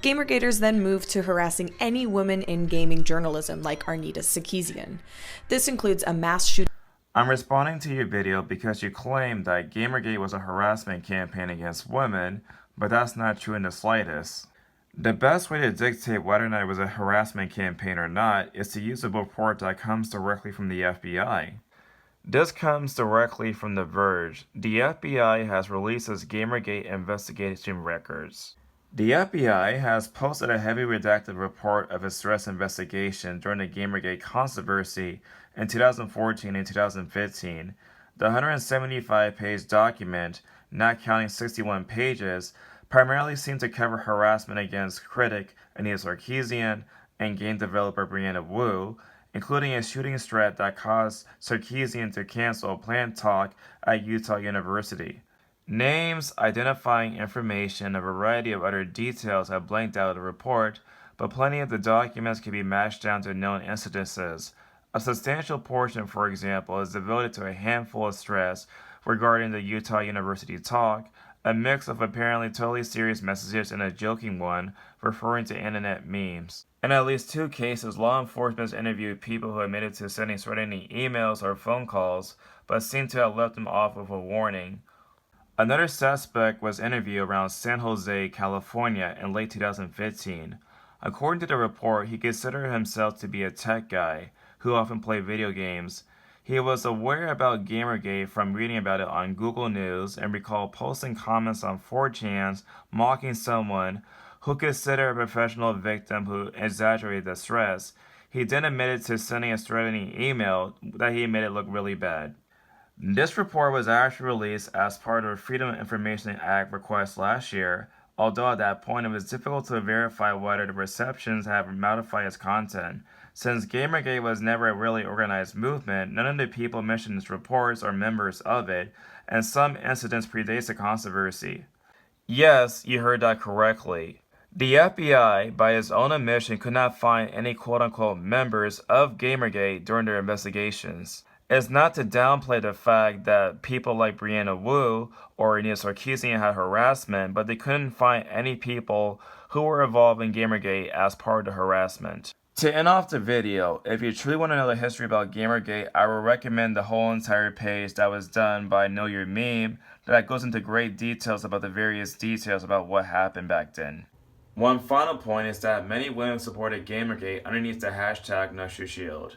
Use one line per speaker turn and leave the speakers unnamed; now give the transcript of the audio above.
Gamergaters then moved to harassing any woman in gaming journalism like Arnita Sarkeesian. This includes a mass shooting.
I'm responding to your video because you claim that Gamergate was a harassment campaign against women, but that's not true in the slightest. The best way to dictate whether or not it was a harassment campaign or not is to use a report that comes directly from the FBI. This comes directly from The Verge. The FBI has released its Gamergate investigation records. The FBI has posted a heavily redacted report of its stress investigation during the Gamergate controversy in 2014 and 2015. The 175-page document, not counting 61 pages, primarily seemed to cover harassment against critic Anita Sarkeesian and game developer Brianna Wu, including a shooting threat that caused Sarkeesian to cancel a planned talk at Utah University. Names, identifying information, and a variety of other details have blanked out of the report, but plenty of the documents can be matched down to known incidences. A substantial portion, for example, is devoted to a handful of threats regarding the Utah University talk, a mix of apparently totally serious messages and a joking one referring to internet memes. In at least 2 cases, law enforcement interviewed people who admitted to sending threatening emails or phone calls, but seemed to have left them off with a warning. Another suspect was interviewed around San Jose, California in late 2015. According to the report, he considered himself to be a tech guy who often played video games. He was aware about Gamergate from reading about it on Google News and recalled posting comments on 4chans mocking someone who considered a professional victim who exaggerated the stress. He then admitted to sending a threatening email that he admitted looked really bad. This report was actually released as part of the Freedom of Information Act request last year, although at that point it was difficult to verify whether the receptions have modified its content. Since Gamergate was never a really organized movement, none of the people mentioned in its reports are members of it, and some incidents predates the controversy. Yes, you heard that correctly. The FBI, by its own admission, could not find any quote-unquote members of Gamergate during their investigations. It's not to downplay the fact that people like Brianna Wu or Anita Sarkeesian had harassment, but they couldn't find any people who were involved in Gamergate as part of the harassment. To end off the video, if you truly want to know the history about Gamergate, I would recommend the whole entire page that was done by Know Your Meme that goes into great details about the various details about what happened back then. One final point is that many women supported Gamergate underneath the hashtag NoShoeShield.